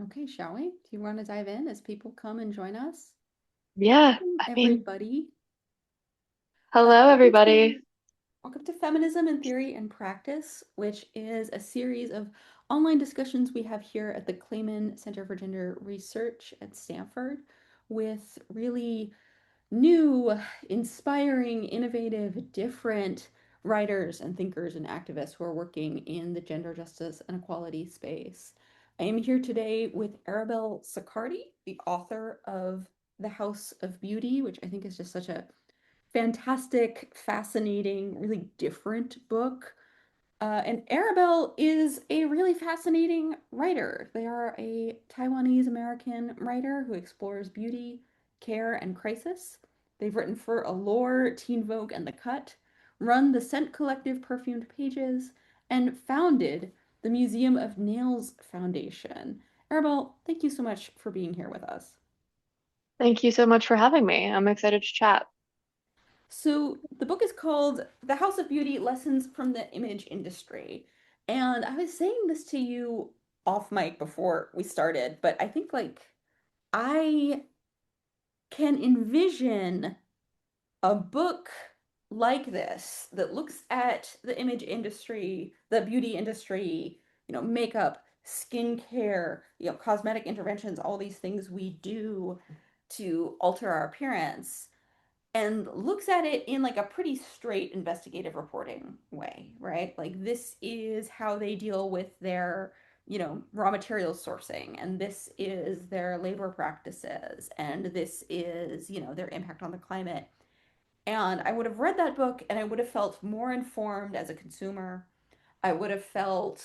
Okay, shall we? Do you want to dive in as people come and join us? Yeah, Welcome, I mean, everybody. hello Welcome everybody. to Feminism in Theory and Practice, which is a series of online discussions we have here at the Clayman Center for Gender Research at Stanford with really new, inspiring, innovative, different writers and thinkers and activists who are working in the gender justice and equality space. I am here today with Arabelle Sicardi, the author of The House of Beauty, which I think is just such a fantastic, fascinating, really different book. And Arabelle is a really fascinating writer. They are a Taiwanese American writer who explores beauty, care, and crisis. They've written for Allure, Teen Vogue, and The Cut, run the scent collective Perfumed Pages, and founded the Museum of Nails Foundation. Arabelle, thank you so much for being here with us. Thank you so much for having me. I'm excited to chat. So the book is called The House of Beauty: Lessons from the Image Industry. And I was saying this to you off mic before we started, but I think I can envision a book like this that looks at the image industry, the beauty industry, makeup, skincare, cosmetic interventions, all these things we do to alter our appearance and looks at it in like a pretty straight investigative reporting way, right? Like this is how they deal with their, raw materials sourcing, and this is their labor practices, and this is, their impact on the climate. And I would have read that book and I would have felt more informed as a consumer. I would have felt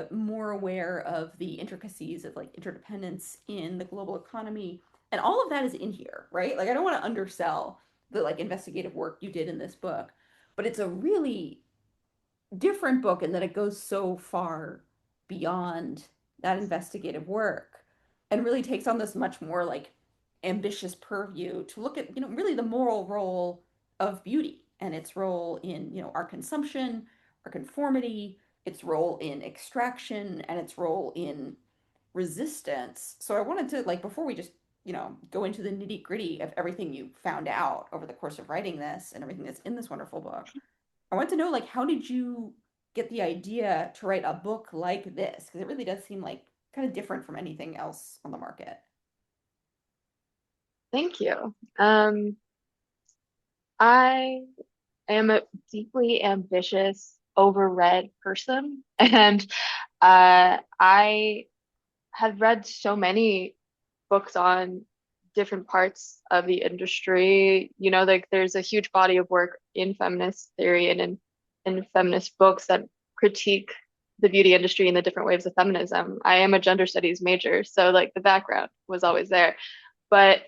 more aware of the intricacies of like interdependence in the global economy. And all of that is in here, right? Like I don't want to undersell the like investigative work you did in this book, but it's a really different book in that it goes so far beyond that investigative work and really takes on this much more like ambitious purview to look at, really the moral role of beauty and its role in, our consumption, our conformity, its role in extraction, and its role in resistance. So I wanted to like before we just, go into the nitty-gritty of everything you found out over the course of writing this and everything that's in this wonderful book. I want to know, like, how did you get the idea to write a book like this? Because it really does seem like kind of different from anything else on the market. Thank you. I am a deeply ambitious, overread person, and I have read so many books on different parts of the industry. Like there's a huge body of work in feminist theory and in feminist books that critique the beauty industry and the different waves of feminism. I am a gender studies major, so like the background was always there. But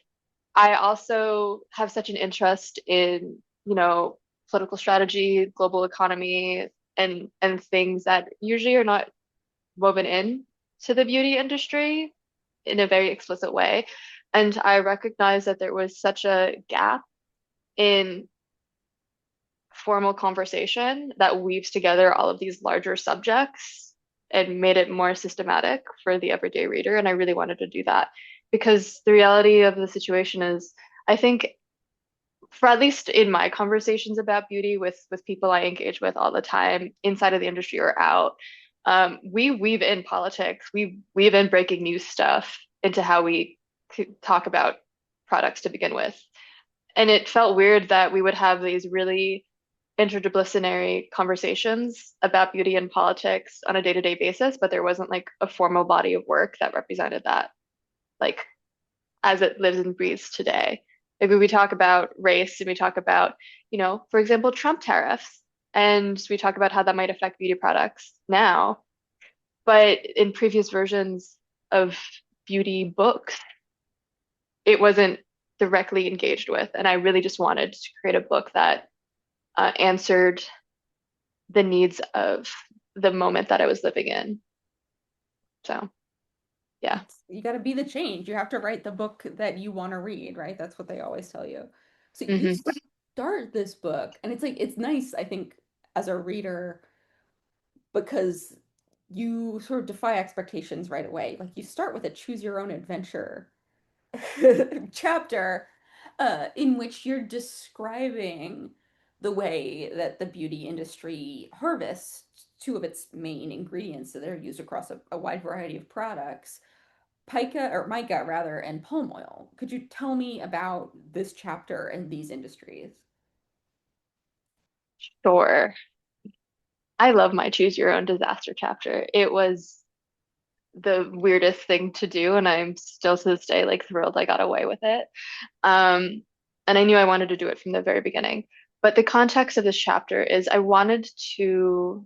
I also have such an interest in, political strategy, global economy, and things that usually are not woven in to the beauty industry in a very explicit way. And I recognized that there was such a gap in formal conversation that weaves together all of these larger subjects and made it more systematic for the everyday reader. And I really wanted to do that because the reality of the situation is, I think, for at least in my conversations about beauty with people I engage with all the time, inside of the industry or out, we weave in politics, we weave in breaking news stuff into how we talk about products to begin with. And it felt weird that we would have these really interdisciplinary conversations about beauty and politics on a day-to-day basis, but there wasn't like a formal body of work that represented that, like as it lives and breathes today. Maybe we talk about race and we talk about, for example, Trump tariffs, and we talk about how that might affect beauty products now. But in previous versions of beauty books, it wasn't directly engaged with. And I really just wanted to create a book that answered the needs of the moment that I was living in. So, yeah. You got to be the change. You have to write the book that you want to read, right? That's what they always tell you. So you Hmm. start this book, and it's like it's nice, I think, as a reader because you sort of defy expectations right away. Like you start with a choose your own adventure chapter in which you're describing the way that the beauty industry harvests two of its main ingredients that are used across a wide variety of products, pica or mica rather, and palm oil. Could you tell me about this chapter and these industries? Sure. I love my choose your own disaster chapter. It was the weirdest thing to do, and I'm still to this day like thrilled I got away with it. Um, and I knew I wanted to do it from the very beginning. But the context of this chapter is I wanted to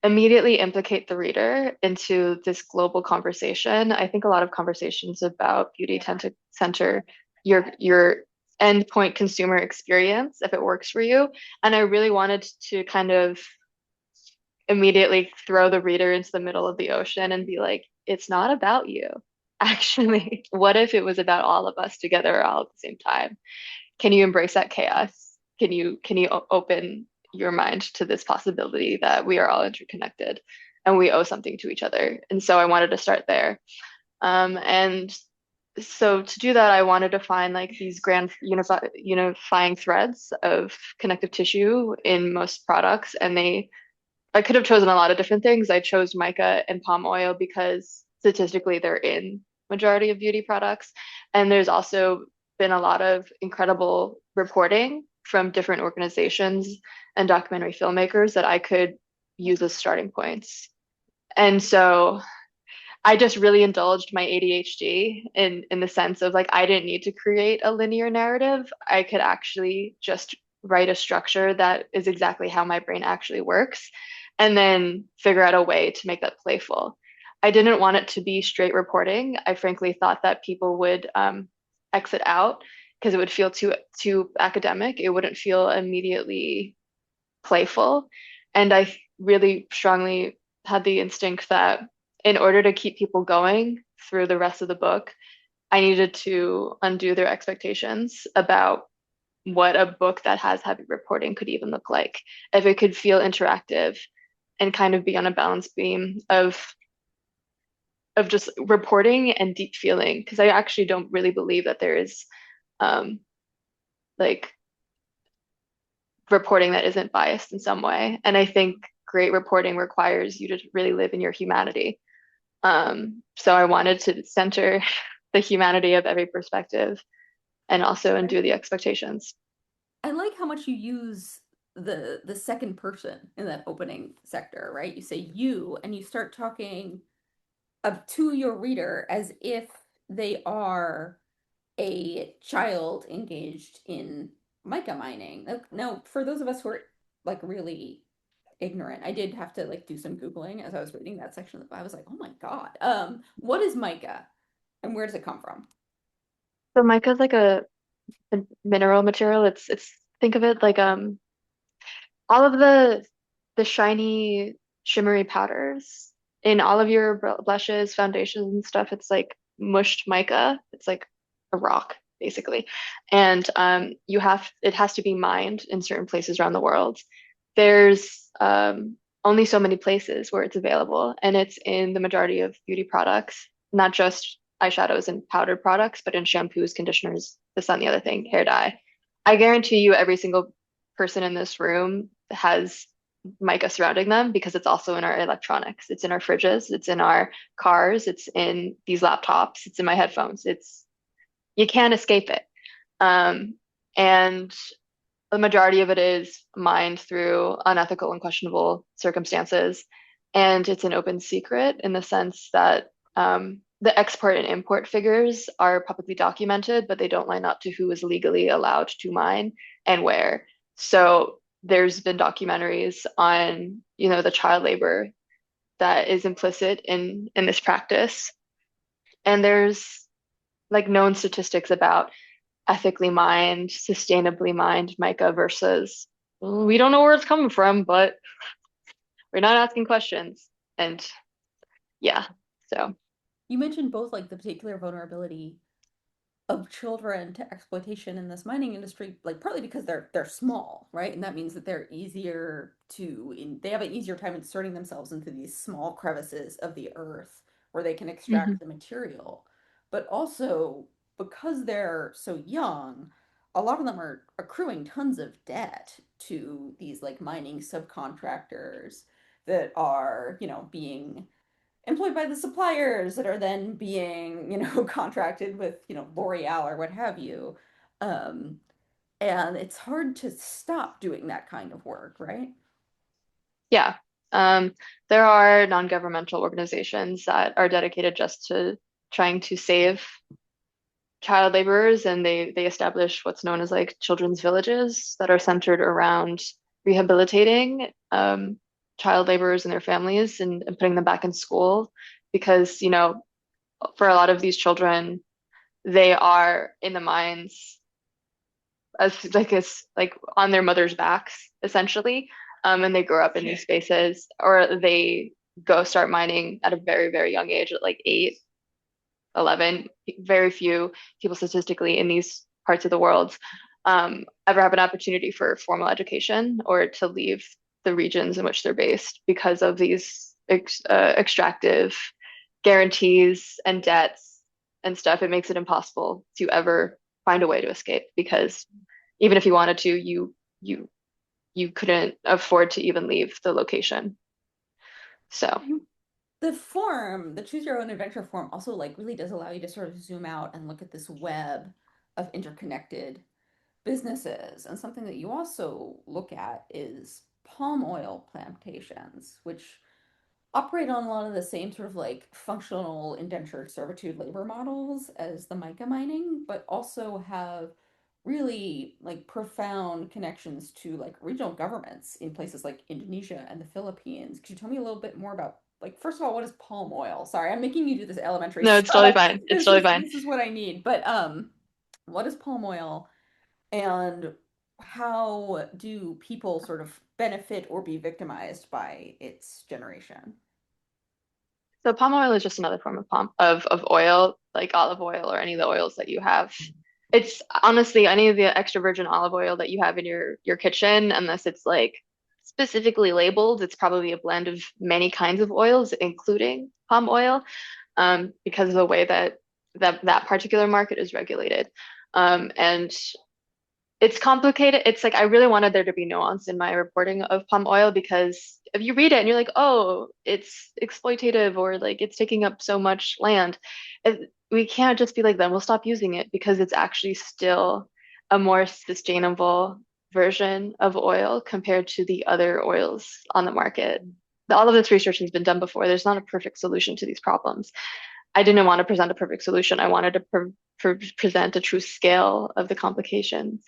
immediately implicate the reader into this global conversation. I think a lot of conversations about beauty tend to center your endpoint consumer experience if it works for you. And I really wanted to kind of immediately throw the reader into the middle of the ocean and be like, it's not about you. Actually, what if it was about all of us together all at the same time? Can you embrace that chaos? Can you open your mind to this possibility that we are all interconnected and we owe something to each other? And so I wanted to start there. And so to do that, I wanted to find like these grand unifying threads of connective tissue in most products, and I could have chosen a lot of different things. I chose mica and palm oil because statistically they're in majority of beauty products. And there's also been a lot of incredible reporting from different organizations and documentary filmmakers that I could use as starting points. And so I just really indulged my ADHD in the sense of like I didn't need to create a linear narrative. I could actually just write a structure that is exactly how my brain actually works and then figure out a way to make that playful. I didn't want it to be straight reporting. I frankly thought that people would exit out because it would feel too academic. It wouldn't feel immediately playful. And I really strongly had the instinct that in order to keep people going through the rest of the book, I needed to undo their expectations about what a book that has heavy reporting could even look like. If it could feel interactive and kind of be on a balance beam of just reporting and deep feeling, because I actually don't really believe that there is um, like reporting that isn't biased in some way. And I think great reporting requires you to really live in your humanity. So I wanted to center the humanity of every perspective and also undo the expectations. I like how much you use the second person in that opening sector, right? You say you and you start talking up to your reader as if they are a child engaged in mica mining. Now, for those of us who are like really ignorant, I did have to like do some Googling as I was reading that section. I was like, oh my God. What is mica and where does it come from? So mica is like a mineral material. It's think of it like all of the shiny shimmery powders in all of your blushes, foundations and stuff. It's like mushed mica. It's like a rock basically. And it has to be mined in certain places around the world. There's only so many places where it's available, and it's in the majority of beauty products, not just eyeshadows and powdered products, but in shampoos, conditioners, this, that, and the other thing, hair dye. I guarantee you every single person in this room has mica surrounding them because it's also in our electronics. It's in our fridges, it's in our cars, it's in these laptops, it's in my headphones. It's you can't escape it. Um, and the majority of it is mined through unethical and questionable circumstances. And it's an open secret in the sense that the export and import figures are publicly documented, but they don't line up to who is legally allowed to mine and where. So there's been documentaries on, the child labor that is implicit in this practice. And there's like known statistics about ethically mined, sustainably mined mica versus we don't know where it's coming from, but we're not asking questions. And yeah, so You mentioned both like the particular vulnerability of children to exploitation in this mining industry, like partly because they're small, right? And that means that they're easier they have an easier time inserting themselves into these small crevices of the earth where they can Hmm. extract the material. But also because they're so young, a lot of them are accruing tons of debt to these like mining subcontractors that are, being employed by the suppliers that are then being, contracted with, L'Oreal or what have you. Um, and it's hard to stop doing that kind of work, right? Yeah. Um, there are non-governmental organizations that are dedicated just to trying to save child laborers, and they establish what's known as like children's villages that are centered around rehabilitating child laborers and their families, and putting them back in school because, for a lot of these children, they are in the mines as like on their mother's backs essentially, and they grow up in these spaces, or they go start mining at a very, very young age, at like 8, 11. Very few people statistically in these parts of the world ever have an opportunity for formal education or to leave the regions in which they're based because of these extractive guarantees and debts and stuff. It makes it impossible to ever find a way to escape because even if you wanted to, you you couldn't afford to even leave the location. So, The choose your own adventure form also like really does allow you to sort of zoom out and look at this web of interconnected businesses. And something that you also look at is palm oil plantations, which operate on a lot of the same sort of like functional indentured servitude labor models as the mica mining, but also have really like profound connections to like regional governments in places like Indonesia and the Philippines. Could you tell me a little bit more about like first of all, what is palm oil? Sorry, I'm making you do this elementary no, it's totally stuff. fine. It's This totally is fine. this is what I need. But what is palm oil and how do people sort of benefit or be victimized by its generation? So palm oil is just another form of of oil, like olive oil or any of the oils that you have. It's honestly any of the extra virgin olive oil that you have in your kitchen, unless it's like specifically labeled, it's probably a blend of many kinds of oils, including palm oil, because of the way that particular market is regulated. And it's complicated. It's like I really wanted there to be nuance in my reporting of palm oil because if you read it and you're like, oh, it's exploitative or like it's taking up so much land, we can't just be like, then we'll stop using it because it's actually still a more sustainable version of oil compared to the other oils on the market. All of this research has been done before. There's not a perfect solution to these problems. I didn't want to present a perfect solution. I wanted to present a true scale of the complications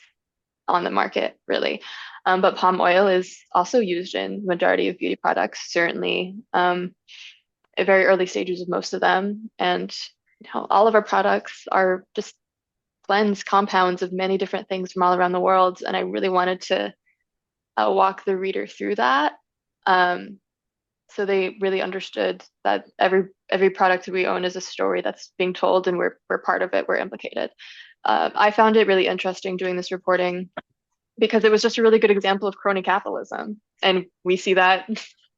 on the market, really. But palm oil is also used in majority of beauty products, certainly at very early stages of most of them. And all of our products are just blends, compounds of many different things from all around the world. And I really wanted to walk the reader through that. Um, so they really understood that every product that we own is a story that's being told, and we're part of it. We're implicated. I found it really interesting doing this reporting because it was just a really good example of crony capitalism. And we see that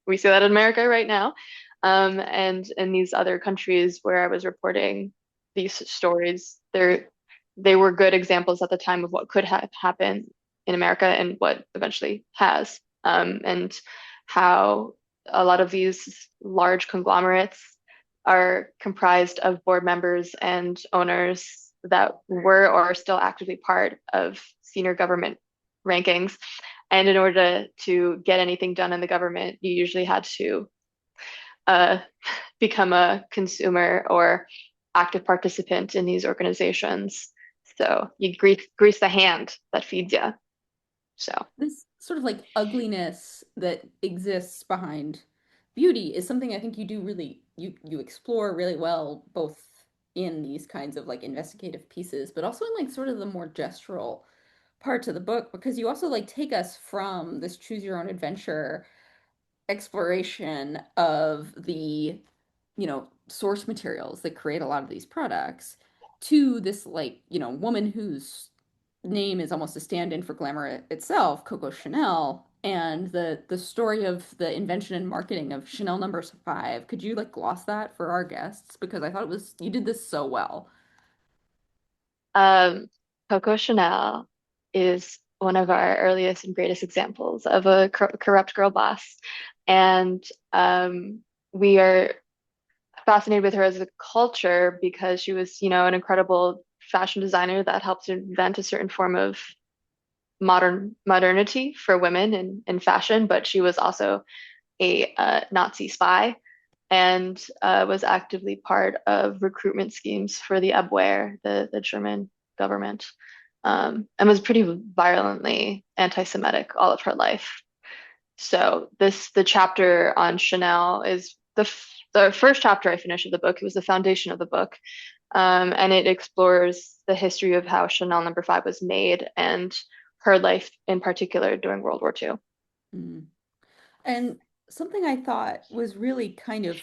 in America right now. And in these other countries where I was reporting these stories, they were good examples at the time of what could have happened in America and what eventually has. And how a lot of these large conglomerates are comprised of board members and owners that were or are still actively part of senior government rankings. And in order to get anything done in the government, you usually had to uh, become a consumer or active participant in these organizations. So you grease the hand that feeds you. So This sort of like ugliness that exists behind beauty is something I think you do really you explore really well both in these kinds of like investigative pieces, but also in like sort of the more gestural parts of the book because you also like take us from this choose your own adventure exploration of the source materials that create a lot of these products to this like, woman whose name is almost a stand-in for glamour itself, Coco Chanel, and the story of the invention and marketing of Chanel number 5. Could you like gloss that for our guests? Because I thought it was you did this so well. Um, Coco Chanel is one of our earliest and greatest examples of a corrupt girl boss. And we are fascinated with her as a culture because she was, an incredible fashion designer that helped to invent a certain form of modernity for women in fashion, but she was also a Nazi spy and was actively part of recruitment schemes for the Abwehr, the German government, and was pretty violently anti-Semitic all of her life. So the chapter on Chanel is the first chapter I finished of the book. It was the foundation of the book, and it explores the history of how Chanel number 5 was made and her life in particular during World War II. Mm. And something I thought was really kind of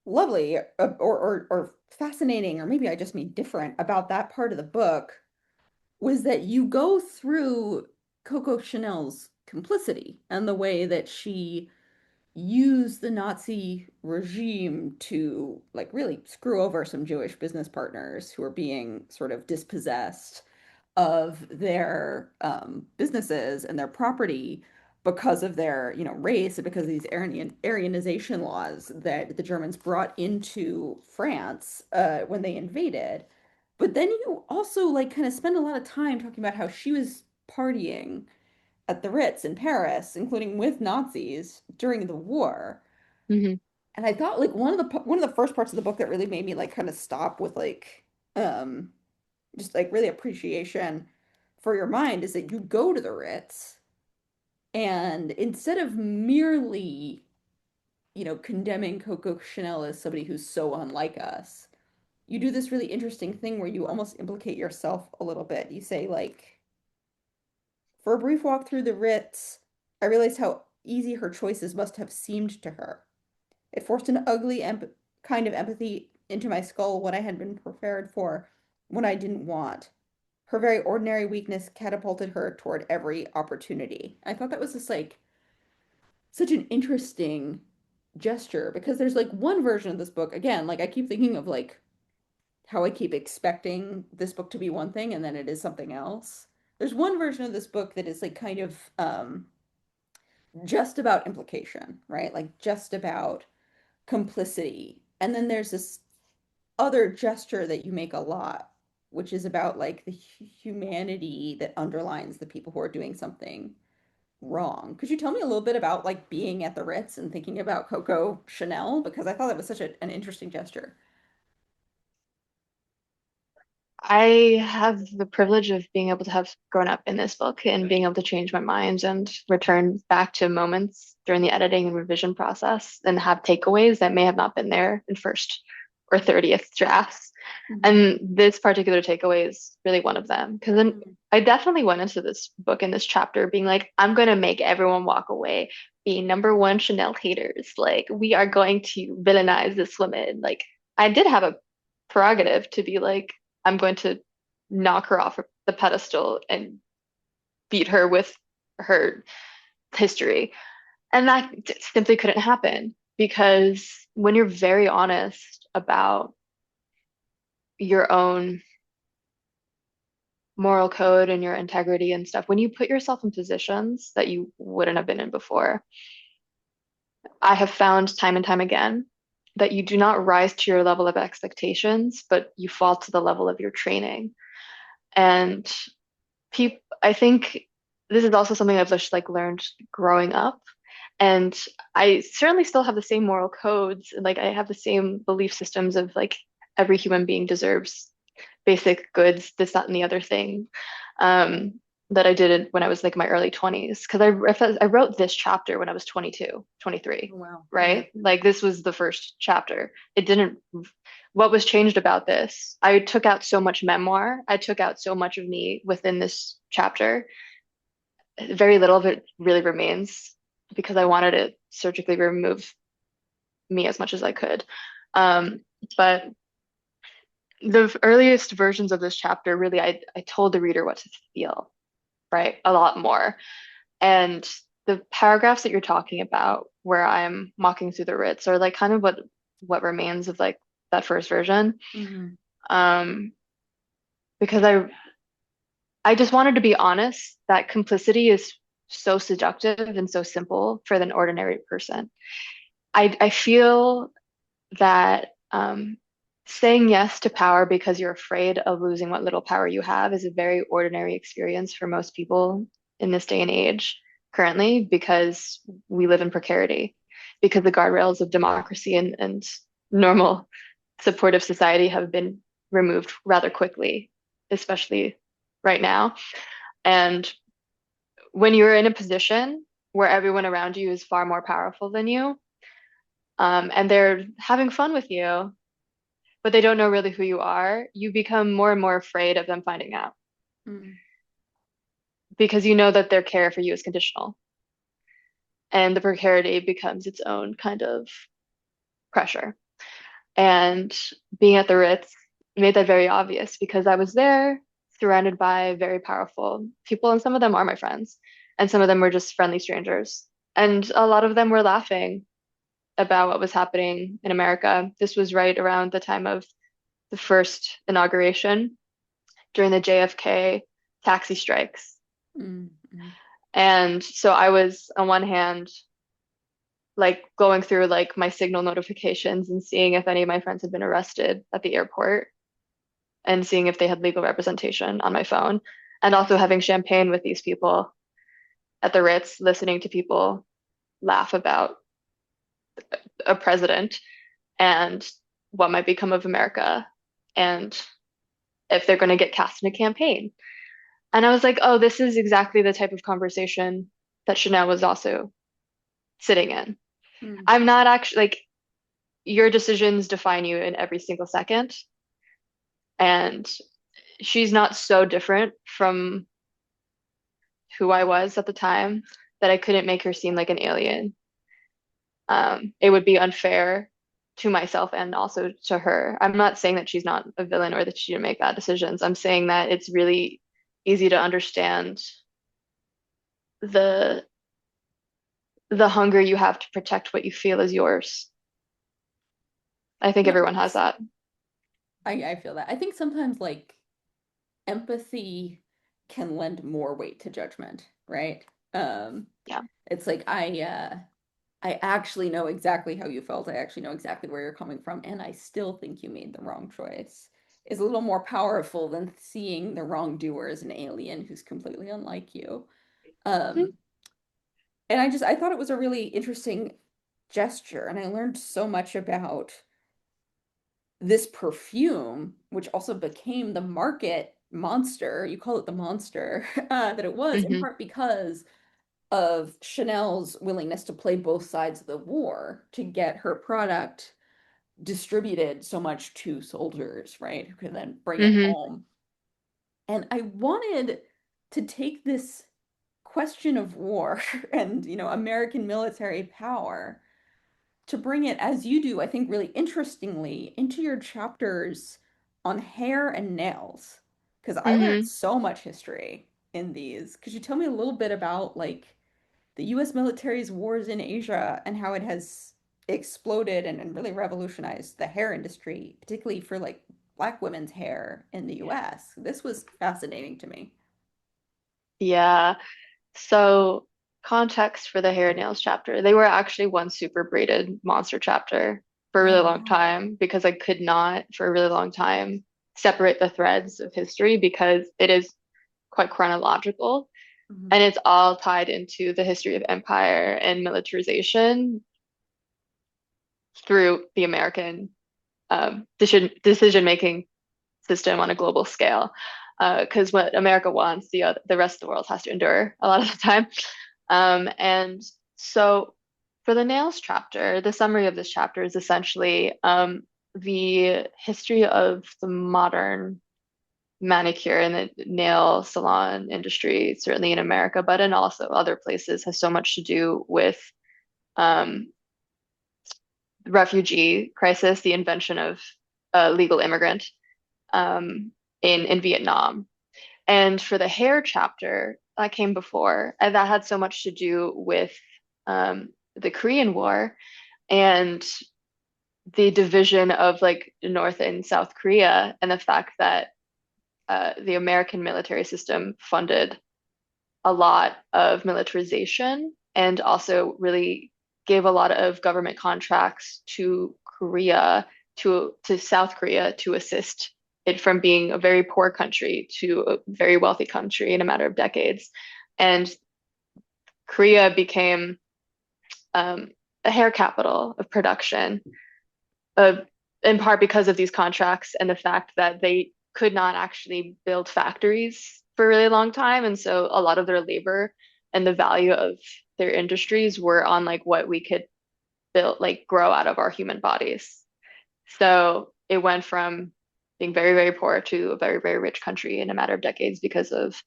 lovely or fascinating, or maybe I just mean different about that part of the book was that you go through Coco Chanel's complicity and the way that she used the Nazi regime to like really screw over some Jewish business partners who are being sort of dispossessed of their businesses and their property because of their, race and because of these Aryanization laws that the Germans brought into France when they invaded. But then you also like kind of spend a lot of time talking about how she was partying at the Ritz in Paris, including with Nazis during the war. Hmm. And I thought like one of the first parts of the book that really made me like kind of stop with like um just like really appreciation for your mind is that you go to the Ritz and instead of merely, condemning Coco Chanel as somebody who's so unlike us, you do this really interesting thing where you almost implicate yourself a little bit. You say like, for a brief walk through the Ritz, I realized how easy her choices must have seemed to her. It forced an ugly kind of empathy into my skull what I had been prepared for when I didn't want. Her very ordinary weakness catapulted her toward every opportunity. I thought that was just like such an interesting gesture because there's like one version of this book, again, like I keep thinking of like how I keep expecting this book to be one thing and then it is something else. There's one version of this book that is like kind of just about implication, right? Like just about complicity. And then there's this other gesture that you make a lot, which is about like the humanity that underlines the people who are doing something wrong. Could you tell me a little bit about like being at the Ritz and thinking about Coco Chanel? Because I thought that was such an interesting gesture. I have the privilege of being able to have grown up in this book and being able to change my mind and return back to moments during the editing and revision process and have takeaways that may have not been there in first or 30th drafts. Mhm. And this particular takeaway is really one of them. Because then Mm. I definitely went into this book in this chapter being like, I'm going to make everyone walk away being number one Chanel haters. Like, we are going to villainize this woman. Like, I did have a prerogative to be like, I'm going to knock her off the pedestal and beat her with her history. And that simply couldn't happen because when you're very honest about your own moral code and your integrity and stuff, when you put yourself in positions that you wouldn't have been in before, I have found time and time again that you do not rise to your level of expectations, but you fall to the level of your training. And I think this is also something I've just like learned growing up. And I certainly still have the same moral codes and like I have the same belief systems of like every human being deserves basic goods, this, that, and the other thing. Um, that I did when I was like my early 20s. Because I wrote this chapter when I was 22, 23, Oh, wow. Yeah. right? Like this was the first chapter. It didn't, what was changed about this? I took out so much memoir. I took out so much of me within this chapter. Very little of it really remains because I wanted to surgically remove me as much as I could. Um, but the earliest versions of this chapter, really, I told the reader what to feel, right? A lot more. And the paragraphs that you're talking about, where I'm walking through the Ritz, are like kind of what remains of like that first version. Hmm. Um, because I just wanted to be honest that complicity is so seductive and so simple for an ordinary person. I feel that saying yes to power because you're afraid of losing what little power you have is a very ordinary experience for most people in this day and age currently because we live in precarity, because the guardrails of democracy and normal supportive society have been removed rather quickly, especially right now. And when you're in a position where everyone around you is far more powerful than you, and they're having fun with you, but they don't know really who you are, you become more and more afraid of them finding out Mm. because you know that their care for you is conditional. And the precarity becomes its own kind of pressure. And being at the Ritz made that very obvious because I was there surrounded by very powerful people, and some of them are my friends, and some of them were just friendly strangers. And a lot of them were laughing about what was happening in America. This was right around the time of the first inauguration during the JFK taxi strikes. Mm. Mm. And so I was on one hand like going through like my signal notifications and seeing if any of my friends had been arrested at the airport and seeing if they had legal representation on my phone, and also having champagne with these people at the Ritz, listening to people laugh about a president and what might become of America and if they're going to get cast in a campaign. And I was like, oh, this is exactly the type of conversation that Chanel was also sitting in. Mm. I'm not actually like your decisions define you in every single second. And she's not so different from who I was at the time that I couldn't make her seem like an alien. It would be unfair to myself and also to her. I'm not saying that she's not a villain or that she didn't make bad decisions. I'm saying that it's really easy to understand the the hunger you have to protect what you feel is yours. I think No, everyone has that. I feel that. I think sometimes like empathy can lend more weight to judgment, right? Um, Yeah. it's like I actually know exactly how you felt. I actually know exactly where you're coming from, and I still think you made the wrong choice. Is a little more powerful than seeing the wrongdoer as an alien who's completely unlike you. Mhm. Um, and I thought it was a really interesting gesture, and I learned so much about this perfume, which also became the market monster, you call it the monster, that it was, in Mhm. part because of Chanel's willingness to play both sides of the war to get her product distributed so much to soldiers, right, who could then bring it Mhm. home. And I wanted to take this question of war and, American military power to bring it, as you do, I think really interestingly, into your chapters on hair and nails. Because I learned Mhm. so much history in these. Could you tell me a little bit about like the US military's wars in Asia and how it has exploded and really revolutionized the hair industry, particularly for like Black women's hair in the US? This was fascinating to me. Yeah. So, context for the hair and nails chapter. They were actually one super braided monster chapter for a Oh, really long wow. time because I could not, for a really long time, separate the threads of history because it is quite chronological Mhm. and it's all tied into the history of empire and militarization through the American decision making system on a global scale. Because what America wants, the rest of the world has to endure a lot of the time. And so for the nails chapter, the summary of this chapter is essentially the history of the modern manicure and the nail salon industry, certainly in America, but in also other places, has so much to do with um, the refugee crisis, the invention of a legal immigrant, um, in Vietnam. And for the hair chapter that came before, and that had so much to do with the Korean War and the division of like North and South Korea, and the fact that the American military system funded a lot of militarization and also really gave a lot of government contracts to Korea, to South Korea to assist it from being a very poor country to a very wealthy country in a matter of decades. And Korea became um, a hair capital of production, uh, in part because of these contracts and the fact that they could not actually build factories for a really long time. And so a lot of their labor and the value of their industries were on like what we could build, like grow out of our human bodies. So it went from being very, very poor to a very, very rich country in a matter of decades because of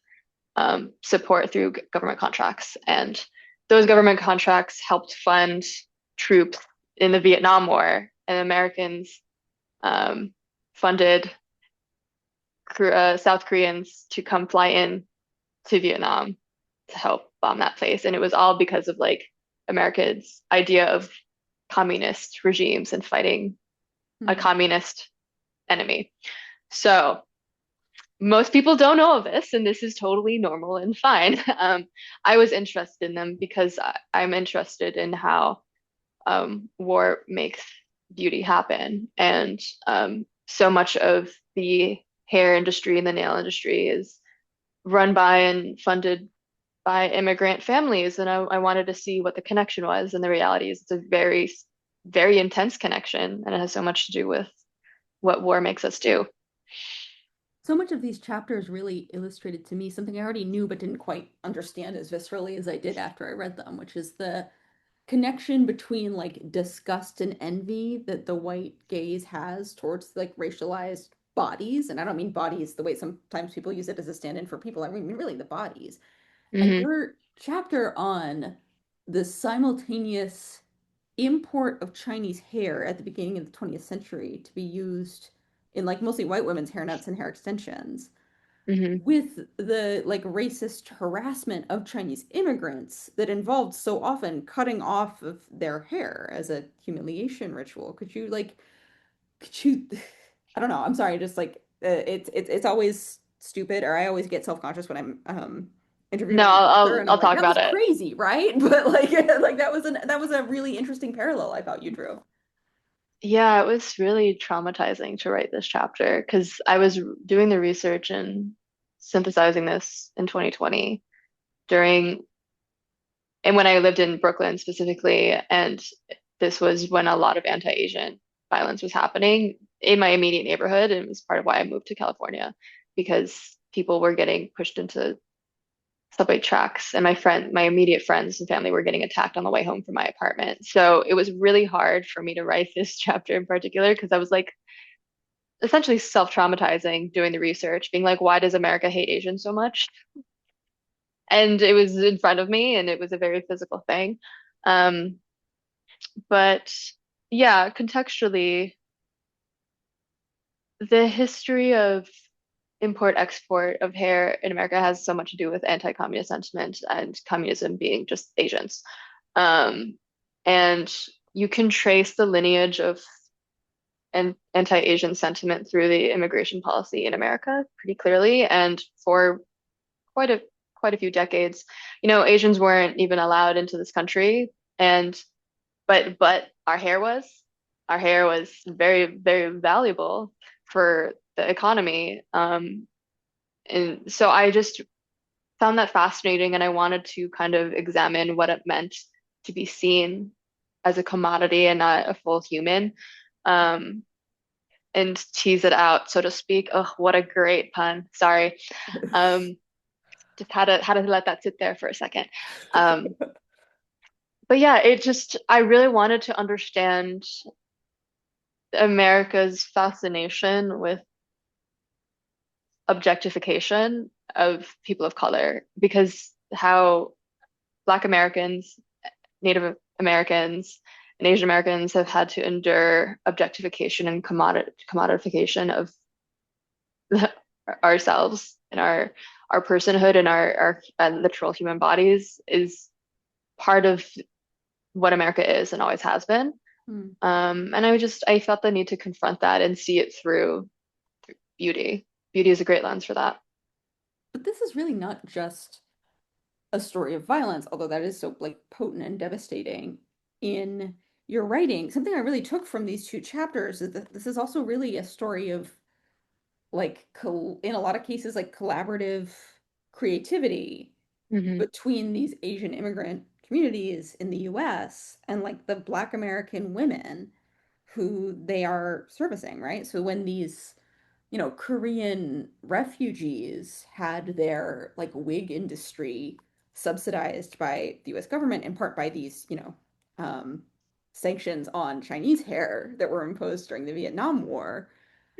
support through government contracts. And those government contracts helped fund troops in the Vietnam War, and Americans funded South Koreans to come fly in to Vietnam to help bomb that place. And it was all because of like America's idea of communist regimes and fighting a Hmm. communist enemy. So most people don't know of this, and this is totally normal and fine. I was interested in them because I'm interested in how war makes beauty happen. And so much of the hair industry and the nail industry is run by and funded by immigrant families. And I wanted to see what the connection was. And the reality is it's a very, very intense connection, and it has so much to do with what war makes us do. So much of these chapters really illustrated to me something I already knew but didn't quite understand as viscerally as I did after I read them, which is the connection between like disgust and envy that the white gaze has towards like racialized bodies. And I don't mean bodies the way sometimes people use it as a stand-in for people. I mean really the bodies. And Hmm. your chapter on the simultaneous import of Chinese hair at the beginning of the 20th century to be used in like mostly white women's hairnets and hair extensions Hmm. with the like racist harassment of Chinese immigrants that involved so often cutting off of their hair as a humiliation ritual. Could you I don't know, I'm sorry, just like it's always stupid, or I always get self-conscious when I'm No, interviewing an author and I'm I'll like, talk that was about it. crazy, right? But like like that was a really interesting parallel I thought you drew. Yeah, it was really traumatizing to write this chapter because I was doing the research and synthesizing this in 2020 during, and when I lived in Brooklyn specifically, and this was when a lot of anti-Asian violence was happening in my immediate neighborhood, and it was part of why I moved to California because people were getting pushed into subway tracks, and my immediate friends and family were getting attacked on the way home from my apartment. So it was really hard for me to write this chapter in particular because I was like essentially self-traumatizing doing the research, being like, why does America hate Asians so much? And it was in front of me, and it was a very physical thing. Um, but yeah, contextually, the history of import-export of hair in America has so much to do with anti-communist sentiment and communism being just agents. Um, and you can trace the lineage of anti-Asian sentiment through the immigration policy in America pretty clearly. And for quite a quite a few decades, Asians weren't even allowed into this country. And but our hair was very, very valuable for the economy. And so I just found that fascinating, and I wanted to kind of examine what it meant to be seen as a commodity and not a full human, um, and tease it out, so to speak. Oh, what a great pun. Sorry. Um, just had to let that sit there for a second. Um, but yeah, I really wanted to understand America's fascination with objectification of people of color because how Black Americans, Native Americans, and Asian Americans have had to endure objectification and commodification of ourselves and our personhood and our literal human bodies is part of what America is and always has been. Hmm. And I felt the need to confront that and see it through beauty. Beauty is a great lens for that. But this is really not just a story of violence, although that is so like potent and devastating in your writing. Something I really took from these two chapters is that this is also really a story of like in a lot of cases like collaborative creativity Hmm. between these Asian immigrant communities in the US and like the Black American women who they are servicing, right? So when these Korean refugees had their like wig industry subsidized by the US government in part by these, sanctions on Chinese hair that were imposed during the Vietnam War.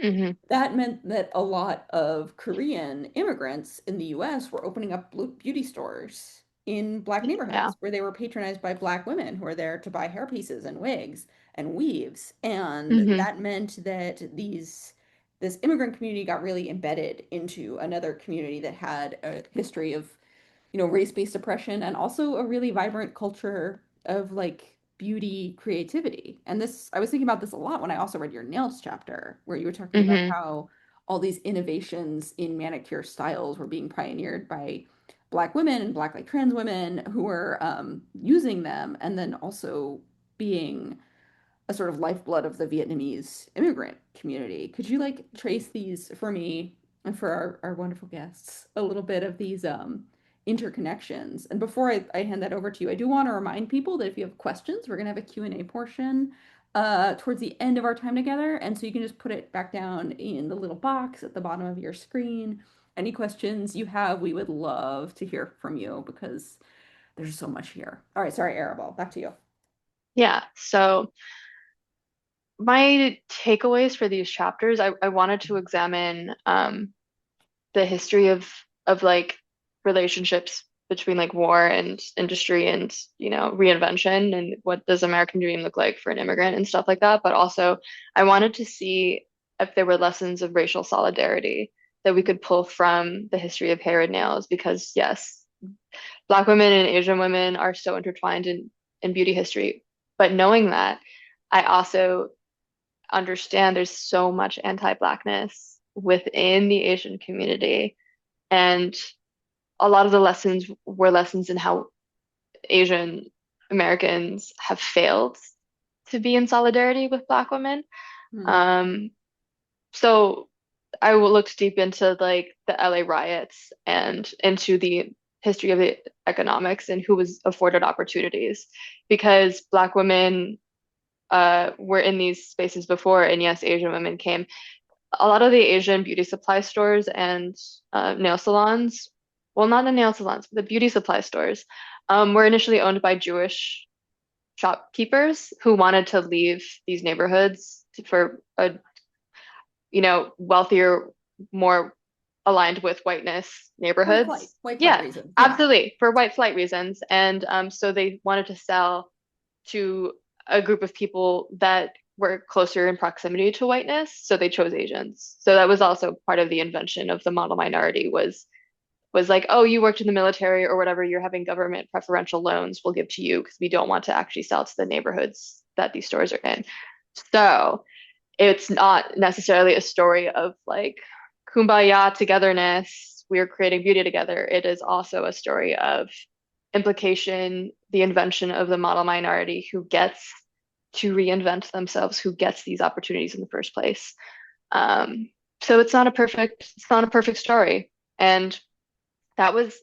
Hmm. That meant that a lot of Korean immigrants in the US were opening up beauty stores in Black Yeah. neighborhoods where they were patronized by Black women who were there to buy hair pieces and wigs and weaves. And Hmm. that meant that this immigrant community got really embedded into another community that had a history of race-based oppression and also a really vibrant culture of like beauty creativity. And this, I was thinking about this a lot when I also read your nails chapter, where you were talking about Hmm. how all these innovations in manicure styles were being pioneered by Black women and Black like trans women who were using them and then also being a sort of lifeblood of the Vietnamese immigrant community. Could you like trace these for me and for our wonderful guests, a little bit of these interconnections? And before I hand that over to you, I do want to remind people that if you have questions, we're going to have a Q&A portion towards the end of our time together. And so you can just put it back down in the little box at the bottom of your screen. Any questions you have, we would love to hear from you because there's so much here. All right, sorry, Arabelle, back to you. Yeah. So my takeaways for these chapters, I wanted to examine the history of like relationships between like war and industry and reinvention and what does American dream look like for an immigrant and stuff like that. But also I wanted to see if there were lessons of racial solidarity that we could pull from the history of hair and nails because yes, Black women and Asian women are so intertwined in beauty history. But knowing that, I also understand there's so much anti-Blackness within the Asian community. And a lot of the lessons were lessons in how Asian Americans have failed to be in solidarity with Black women. Hmm. Um, so I looked deep into like the LA riots and into the history of the economics and who was afforded opportunities because Black women were in these spaces before, and yes, Asian women came. A lot of the Asian beauty supply stores and nail salons, well, not the nail salons, but the beauty supply stores, were initially owned by Jewish shopkeepers who wanted to leave these neighborhoods for a, wealthier, more aligned with whiteness neighborhoods. White flight Yeah, reasons. Yeah. absolutely, for white flight reasons. And so they wanted to sell to a group of people that were closer in proximity to whiteness, so they chose Asians. So that was also part of the invention of the model minority was like, oh, you worked in the military or whatever, you're having government preferential loans we'll give to you because we don't want to actually sell to the neighborhoods that these stores are in. So it's not necessarily a story of like kumbaya togetherness, we're creating beauty together. It is also a story of implication, the invention of the model minority who gets to reinvent themselves, who gets these opportunities in the first place. Um, so it's not a perfect story. And that was,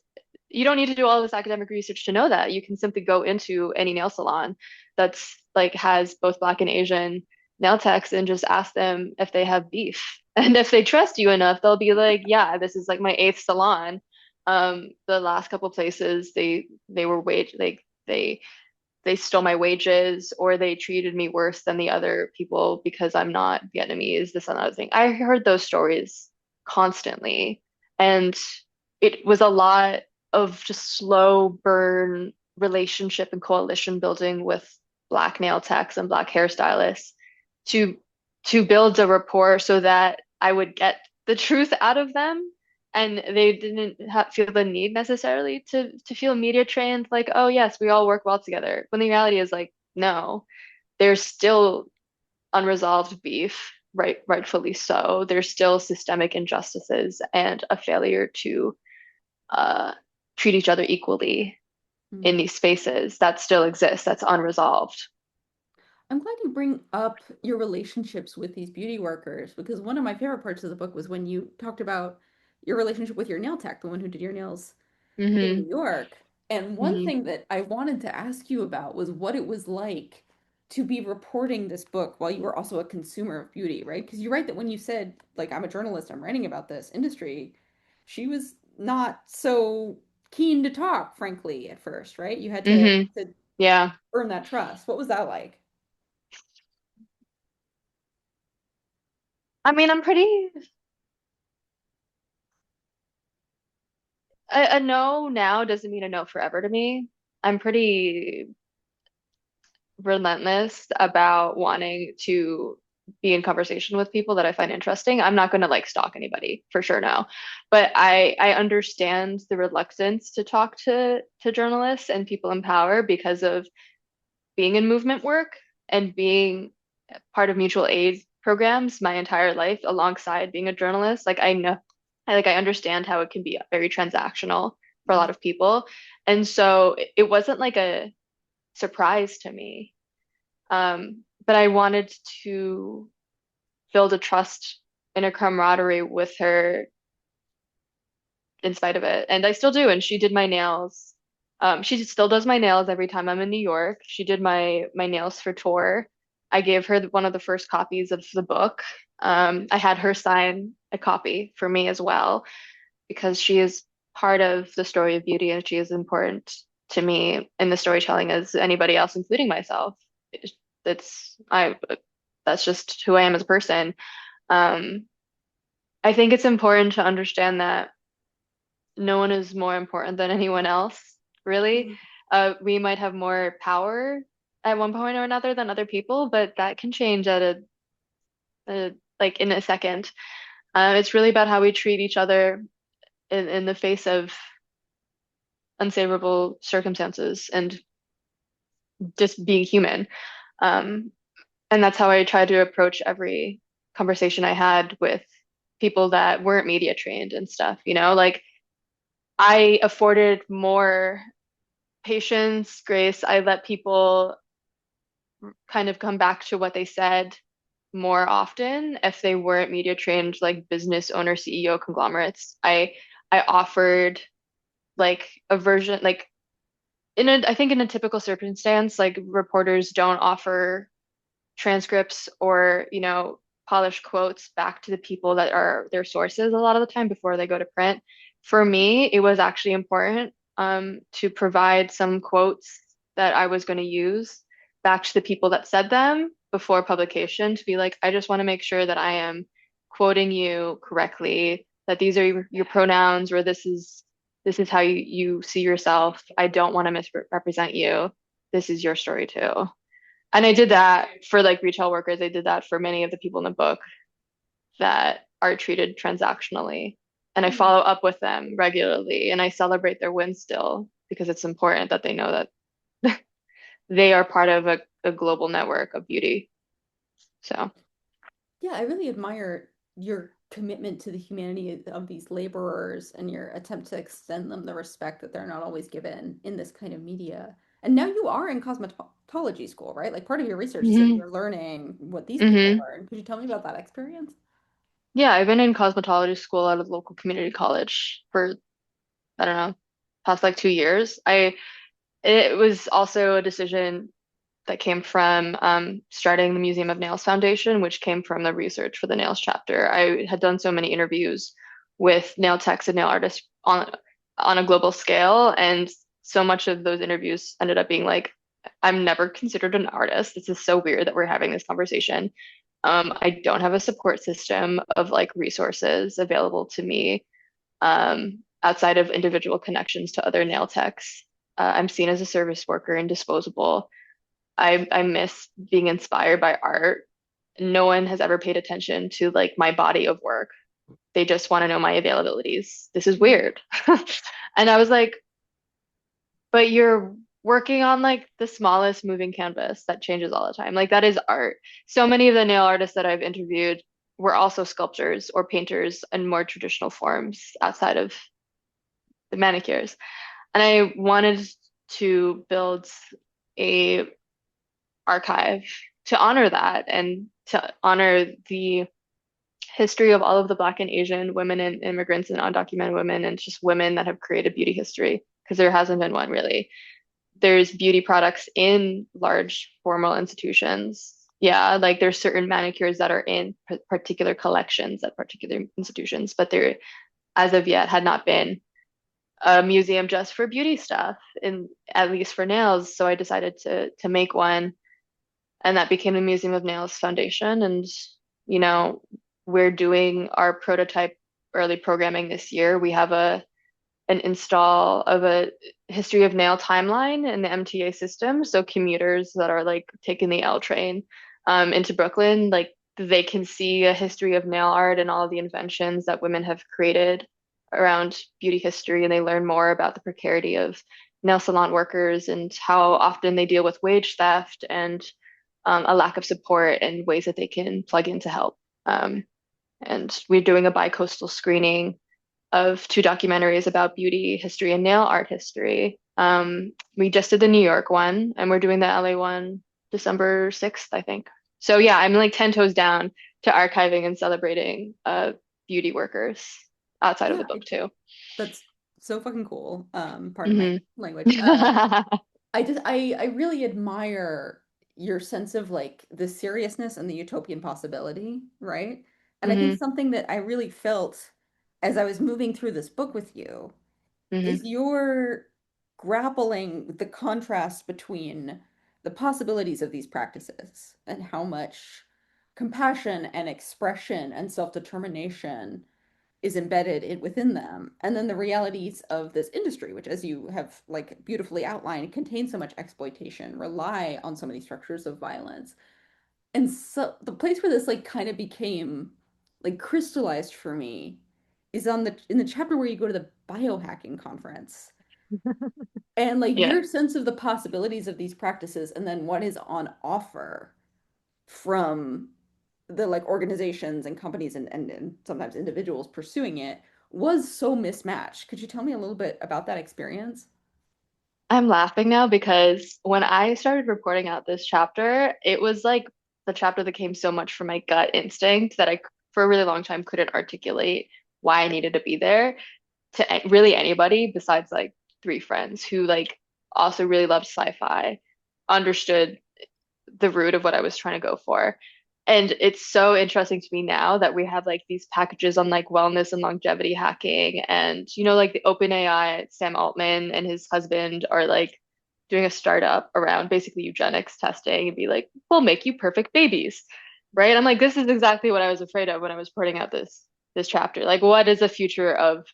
you don't need to do all this academic research to know that. You can simply go into any nail salon that's like has both Black and Asian nail techs and just ask them if they have beef. And if they trust you enough, they'll be like, yeah, this is like my eighth salon. The last couple places they were they stole my wages or they treated me worse than the other people because I'm not Vietnamese, this and other thing. I heard those stories constantly. And it was a lot of just slow burn relationship and coalition building with Black nail techs and Black hairstylists to to build a rapport so that I would get the truth out of them, and they didn't feel the need necessarily to feel media trained, like, oh yes, we all work well together. When the reality is like, no, there's still unresolved beef, rightfully so. There's still systemic injustices and a failure to uh, treat each other equally in Hmm. these spaces that still exists, that's unresolved. I'm glad you bring up your relationships with these beauty workers because one of my favorite parts of the book was when you talked about your relationship with your nail tech, the one who did your nails in Hmm. New York. And one Hmm. thing that I wanted to ask you about was what it was like to be reporting this book while you were also a consumer of beauty, right? Because you're right that when you said, like, I'm a journalist, I'm writing about this industry, she was not so keen to talk, frankly, at first, right? You had Hmm. to Yeah. earn that trust. What was that like? I mean, I'm pretty, a no now doesn't mean a no forever to me. I'm pretty relentless about wanting to be in conversation with people that I find interesting. I'm not going to like stalk anybody for sure now, but I understand the reluctance to talk to journalists and people in power because of being in movement work and being part of mutual aid programs my entire life alongside being a journalist. Like I know, I understand how it can be very transactional for a lot Mhm. of people. And so it wasn't like a surprise to me. But I wanted to build a trust and a camaraderie with her in spite of it. And I still do. And she did my nails. She still does my nails every time I'm in New York. She did my nails for tour. I gave her one of the first copies of the book. I had her sign a copy for me as well because she is part of the story of beauty and she is important to me in the storytelling as anybody else, including myself. It's, it's I that's just who I am as a person. Um, I think it's important to understand that no one is more important than anyone else, really. Mhm. We might have more power at one point or another than other people, but that can change at like in a second. It's really about how we treat each other in the face of unfavorable circumstances and just being human. Um, and that's how I try to approach every conversation I had with people that weren't media trained and stuff, like I afforded more patience, grace. I let people kind of come back to what they said more often if they weren't media trained, like business owner, CEO conglomerates. I offered like a version, like I think in a typical circumstance, like reporters don't offer transcripts or, polished quotes back to the people that are their sources a lot of the time before they go to print. For me, it was actually important to provide some quotes that I was going to use back to the people that said them before publication to be like, I just want to make sure that I am quoting you correctly, that these are your pronouns, or this is how you see yourself. I don't want to misrepresent you. This is your story too. And I did that for like retail workers. I did that for many of the people in the book that are treated transactionally. And I Mhm. follow up with them regularly and I celebrate their wins still because it's important that they know that they are part of a global network of beauty. So, Yeah, I really admire your commitment to the humanity of these laborers and your attempt to extend them the respect that they're not always given in this kind of media. And now you are in cosmetology school, right? Like part of your research is that hmm you're learning what these people hmm learn. Could you tell me about that experience? yeah, I've been in cosmetology school at a local community college for, I don't know, past like 2 years. It was also a decision that came from starting the Museum of Nails Foundation, which came from the research for the nails chapter. I had done so many interviews with nail techs and nail artists on a global scale, and so much of those interviews ended up being like, I'm never considered an artist. This is so weird that we're having this conversation. I don't have a support system of like resources available to me outside of individual connections to other nail techs. I'm seen as a service worker and disposable. I miss being inspired by art. No one has ever paid attention to like my body of work. they just want to know my availabilities. This is Mhm. weird. And I was like, but you're working on like the smallest moving canvas that changes all the time. Like that is art. So many of the nail artists that I've interviewed were also sculptors or painters in more traditional forms outside of the manicures. And I wanted to build a archive to honor that and to honor the history of all of the Black and Asian women and immigrants and undocumented women and just women that have created beauty history because there hasn't been one really. There's beauty products in large formal institutions. Yeah, like there's certain manicures that are in particular collections at particular institutions, but there, as of yet, had not been a museum just for beauty stuff, in at least for nails. So I decided to make one, and that became the Museum of Nails Foundation. And you know, we're doing our prototype early programming this year. We have a an install of a history of nail timeline in the MTA system. So commuters that are like taking the L train into Brooklyn, like they can see a history of nail art and all of the inventions that women have created around beauty history, and they learn more about the precarity of nail salon workers and how often they deal with wage theft and a lack of support and ways that they can plug in to help. Um, and we're doing a bi-coastal screening of two documentaries about beauty history and nail art history. We just did the New York one, and we're doing the LA one December 6th, I think. So yeah, I'm like 10 toes down to archiving and celebrating beauty workers outside of the Yeah, book too. that's so fucking cool. Pardon my Hmm. language. I really admire your sense of like the seriousness and the utopian possibility, right? And I think Hmm. something that I really felt as I was moving through this book with you Hmm. is your grappling with the contrast between the possibilities of these practices and how much compassion and expression and self-determination is embedded within them. And then the realities of this industry, which, as you have like beautifully outlined, contain so much exploitation, rely on so many structures of violence. And so the place where this like kind of became like crystallized for me is on the in the chapter where you go to the biohacking conference. And like Yeah, your sense of the possibilities of these practices and then what is on offer from the like organizations and companies and sometimes individuals pursuing it was so mismatched. Could you tell me a little bit about that experience? I'm laughing now because when I started reporting out this chapter, it was like the chapter that came so much from my gut instinct that for a really long time, couldn't articulate why I needed to be there to really anybody besides like three friends who like also really loved sci-fi, understood the root of what I was trying to go for. And it's so interesting to me now that we have like these packages on like wellness and longevity hacking. And, like the OpenAI, Sam Altman and his husband are like doing a startup around basically eugenics testing and be like, we'll make you perfect babies. Right. I'm like, this is exactly what I was afraid of when I was putting out this chapter. Like, what is the future of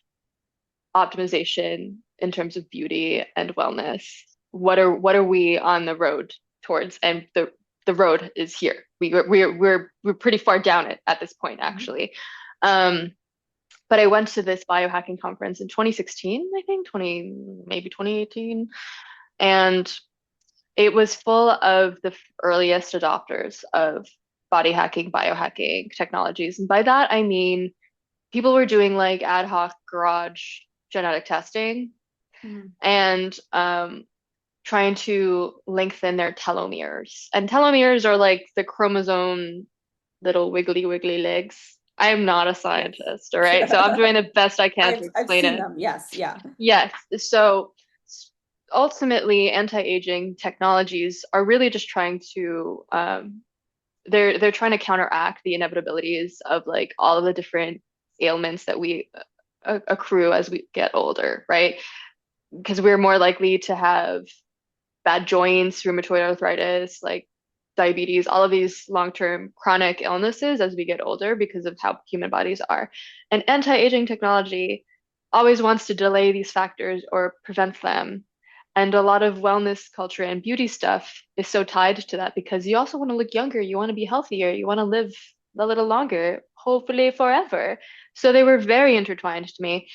optimization in terms of beauty and wellness? What are we on the road towards? And the road is here. We're pretty far down it at this point, Mhm. actually. Um, but I went to this biohacking conference in 2016, I think, maybe 2018, and it was full of the earliest adopters of body hacking, biohacking technologies. And by that, I mean people were doing like ad hoc garage genetic testing Mhm. and trying to lengthen their telomeres. And telomeres are like the chromosome little wiggly legs. I am not a Yes. scientist, all right? So I'm doing the best I can to I've explain seen it. them. Yes, yeah. Yes. So ultimately, anti-aging technologies are really just trying to they're trying to counteract the inevitabilities of like all of the different ailments that we accrue as we get older, right? Because we're more likely to have bad joints, rheumatoid arthritis, like diabetes, all of these long-term chronic illnesses as we get older because of how human bodies are. And anti-aging technology always wants to delay these factors or prevent them. And a lot of wellness culture and beauty stuff is so tied to that because you also want to look younger, you want to be healthier, you want to live a little longer, hopefully forever. So they were very intertwined to me,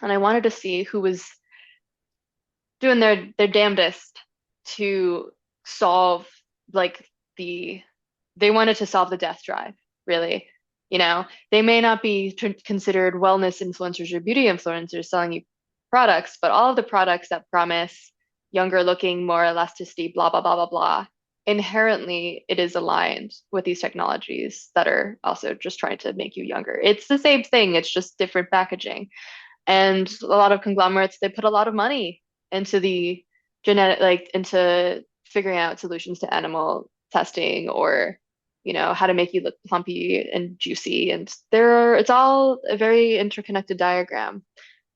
and I wanted to see who was doing their damnedest to solve like the they wanted to solve the death drive, really. You know, they may not be considered wellness influencers or beauty influencers selling you products, but all of the products that promise younger looking, more elasticity, blah, blah, blah, blah, blah, inherently it is aligned with these technologies that are also just trying to make you younger. It's the same thing, it's just different packaging. And a lot of conglomerates, they put a lot of money into the genetic, like into figuring out solutions to animal testing or, how to make you look plumpy and juicy. And it's all a very interconnected diagram.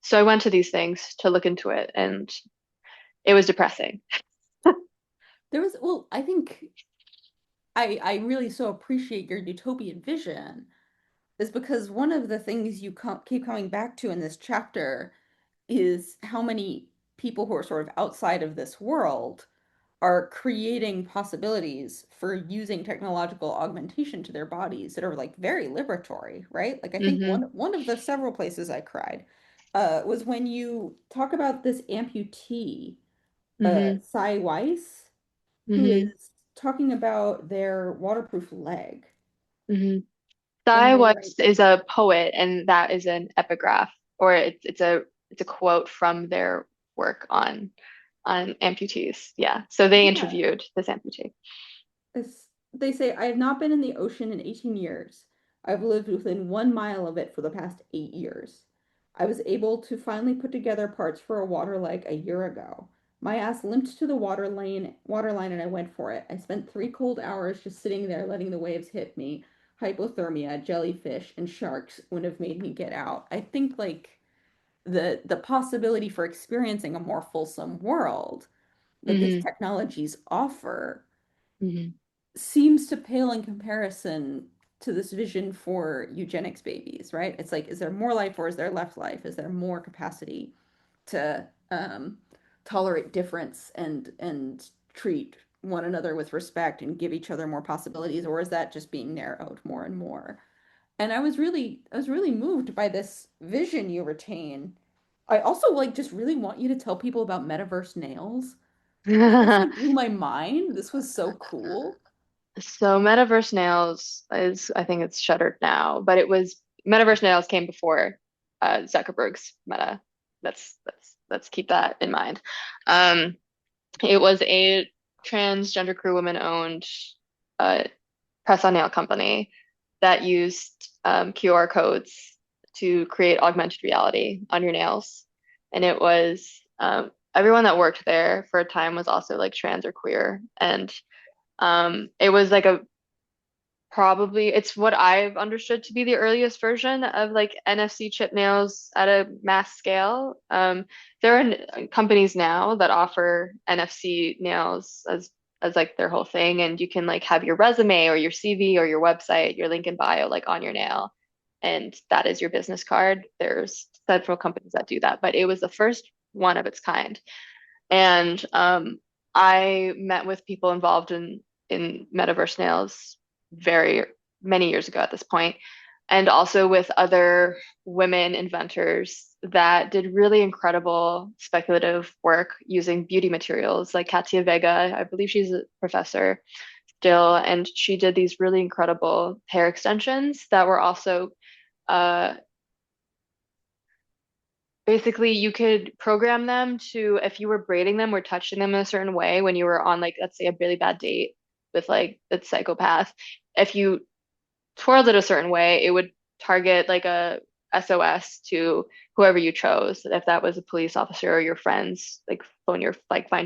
So I went to these things to look into it, and it was depressing. Well, I think I really so appreciate your utopian vision is because one of the things you keep coming back to in this chapter is how many people who are sort of outside of this world are creating possibilities for using technological augmentation to their bodies that are like very liberatory, right? Like I think one Hmm. one of the several places I cried was when you talk about this amputee, Hmm. Cy Weiss, who Hmm. is talking about their waterproof leg. Hmm. And Guy they're like, West is a poet, and that is an epigraph, or it's a quote from their work on amputees. Yeah. So they yeah, interviewed this amputee. they say, I have not been in the ocean in 18 years. I've lived within 1 mile of it for the past 8 years. I was able to finally put together parts for a water leg a year ago. My ass limped to the water line, and I went for it. I spent 3 cold hours just sitting there letting the waves hit me. Hypothermia, jellyfish, and sharks would have made me get out. I think like the possibility for experiencing a more fulsome world that these Hmm. technologies offer Hmm. seems to pale in comparison to this vision for eugenics babies, right? It's like, is there more life or is there less life? Is there more capacity to tolerate difference and treat one another with respect and give each other more possibilities, or is that just being narrowed more and more? And I was really moved by this vision you retain. I also like just really want you to tell people about metaverse nails. Like this like blew my mind. This was so cool. So Metaverse Nails is, I think it's shuttered now, but it was Metaverse Nails came before Zuckerberg's Meta. Let's keep that in mind. Um, it was a transgender queer woman owned uh, press on nail company that used QR codes to create augmented reality on your nails. And it was everyone that worked there for a time was also like trans or queer. And it was like a probably it's what I've understood to be the earliest version of like NFC chip nails at a mass scale. There are companies now that offer NFC nails as like their whole thing, and you can like have your resume or your CV or your website, your link in bio like on your nail, and that is your business card. There's several companies that do that, but it was the first one of its kind. And I met with people involved in Metaverse Nails very many years ago at this point, and also with other women inventors that did really incredible speculative work using beauty materials, like Katia Vega. I believe she's a professor still, and she did these really incredible hair extensions that were also uh, basically, you could program them to, if you were braiding them or touching them in a certain way when you were on, like, let's say a really bad date with like a psychopath, if you twirled it a certain way, it would target like a SOS to whoever you chose. If that was a police officer or your friends, like find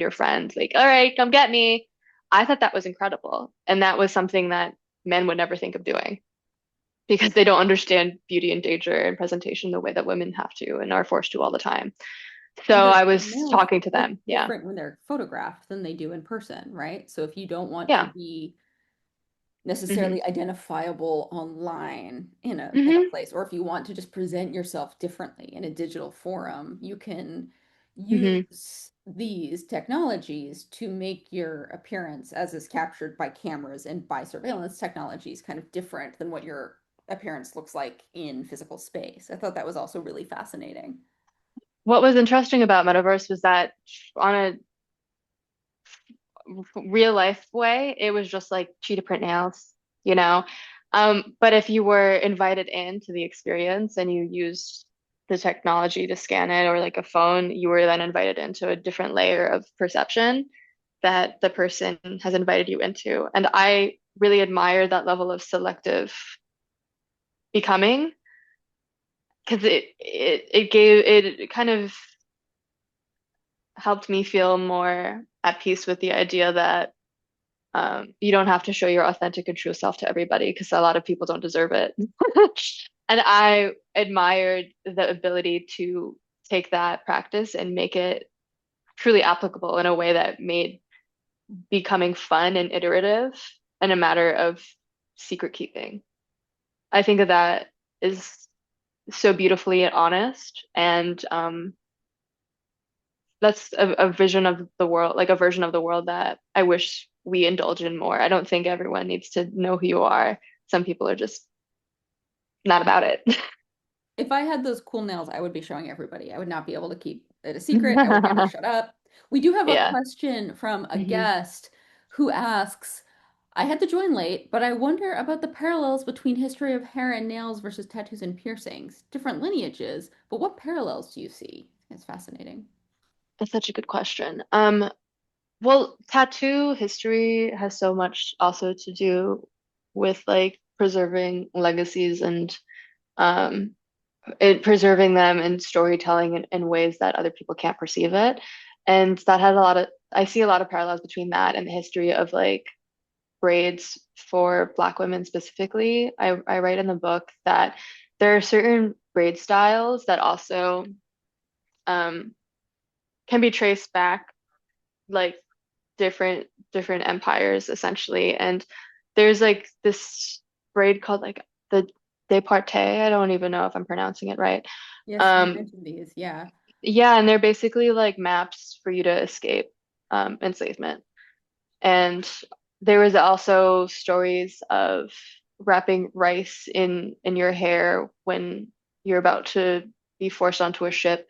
your friend, like, all right, come get me. I thought that was incredible. And that was something that men would never think of doing because they don't understand beauty and danger and presentation the way that women have to and are forced to all the time. So And I the was nails talking to look them. Yeah. different when they're photographed than they do in person, right? So if you don't want to Yeah. be Hmm. necessarily identifiable online in a Hmm. place, or if you want to just present yourself differently in a digital forum, you can Hmm. use these technologies to make your appearance as is captured by cameras and by surveillance technologies kind of different than what your appearance looks like in physical space. I thought that was also really fascinating. What was interesting about Metaverse was that on a real life way, it was just like cheetah print nails, you know? But if you were invited into the experience and you used the technology to scan it or like a phone, you were then invited into a different layer of perception that the person has invited you into. And I really admire that level of selective becoming because it kind of helped me feel more at peace with the idea that you don't have to show your authentic and true self to everybody because a lot of people don't deserve it. And I admired the ability to take that practice and make it truly applicable in a way that made becoming fun and iterative and a matter of secret keeping. I think that that is so beautifully honest, and that's a vision of the world, like a version of the world that I wish we indulge in more. I don't think everyone needs to know who you are. Some people are just not about it. If I had those cool nails, I would be showing everybody. I would not be able to keep it a secret. I would never shut up. We do have a Yeah. question from a Hmm. guest who asks, I had to join late, but I wonder about the parallels between history of hair and nails versus tattoos and piercings. Different lineages, but what parallels do you see? It's fascinating. That's such a good question. Well, tattoo history has so much also to do with like preserving legacies and um preserving them in storytelling in ways that other people can't perceive it. And that had a lot of, I see a lot of parallels between that and the history of like braids for Black women specifically. I write in the book that there are certain braid styles that also um, can be traced back like different empires essentially. And there's like this braid called like the départé. I don't even know if I'm pronouncing it right. Yes, you Um, mentioned these. Yeah. yeah, and they're basically like maps for you to escape enslavement. And there was also stories of wrapping rice in your hair when you're about to be forced onto a ship,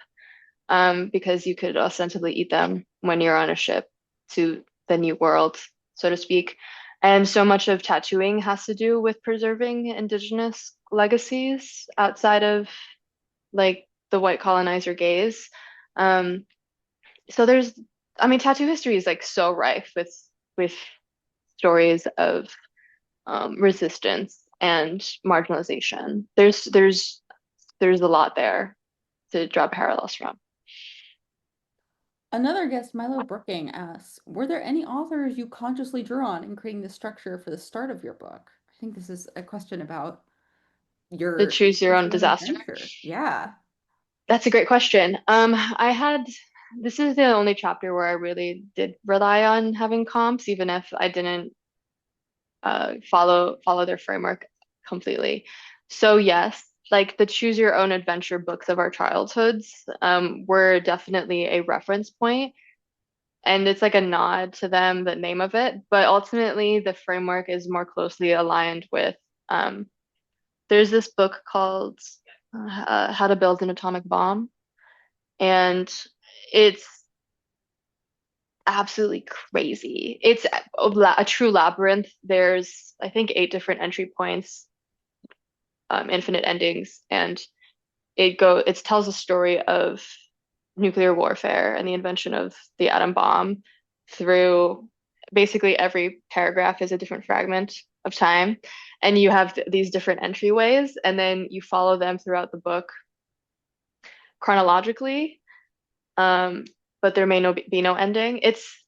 because you could ostensibly eat them when you're on a ship to the new world, so to speak. And so much of tattooing has to do with preserving indigenous legacies outside of like the white colonizer gaze. Um, so there's, I mean, tattoo history is like so rife with stories of resistance and marginalization. There's a lot there to draw parallels from. Another guest, Milo Brooking, asks, were there any authors you consciously drew on in creating the structure for the start of your book? I think this is a question about To your choose your choose own your own disaster. adventure. Yeah. That's a great question. I had this is the only chapter where I really did rely on having comps, even if I didn't follow their framework completely. So yes, like the choose your own adventure books of our childhoods were definitely a reference point, and it's like a nod to them, the name of it. But ultimately, the framework is more closely aligned with. Um, there's this book called How to Build an Atomic Bomb, and it's absolutely crazy. It's a true labyrinth. There's, I think, 8 different entry points, infinite endings, and it tells a story of nuclear warfare and the invention of the atom bomb through basically every paragraph is a different fragment of time, and you have these different entryways, and then you follow them throughout the book chronologically. Um, but there may be no ending. It's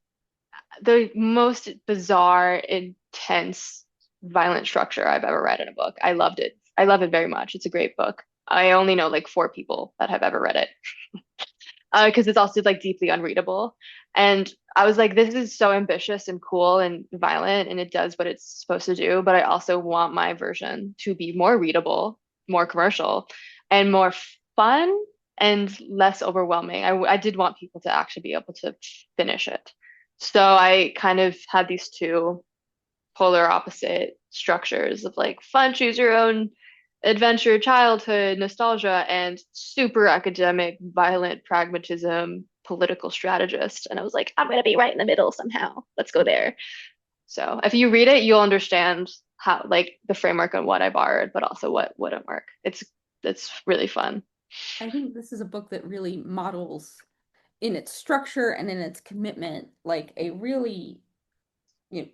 the most bizarre, intense, violent structure I've ever read in a book. I loved it. I love it very much. It's a great book. I only know like 4 people that have ever read it because it's also like deeply unreadable. And I was like, this is so ambitious and cool and violent, and it does what it's supposed to do. But I also want my version to be more readable, more commercial, and more fun and less overwhelming. I did want people to actually be able to finish it. So I kind of had these two polar opposite structures of like fun, choose your own adventure, childhood, nostalgia, and super academic, violent pragmatism, political strategist. And I was like, I'm gonna be right in the middle somehow. Let's go there. So if you read it, you'll understand how like the framework on what I borrowed, but also what wouldn't work. It's really fun. I think this is a book that really models in its structure and in its commitment, like a really,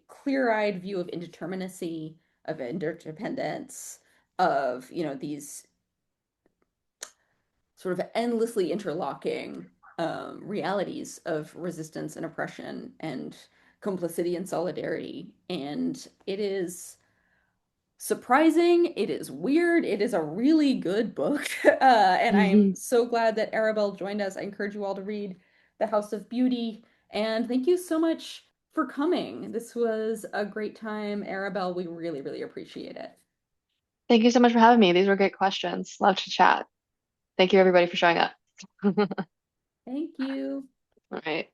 clear-eyed view of indeterminacy, of interdependence, of, these sort of endlessly interlocking realities of resistance and oppression and complicity and solidarity. And it is surprising, it is weird, it is a really good book. And I am so glad that Arabelle joined us. I encourage you all to read The House of Beauty. And thank you so much for coming. This was a great time, Arabelle. We really, really appreciate it. Thank you so much for having me. These were great questions. Love to chat. Thank you everybody for showing up. All Thank you. right.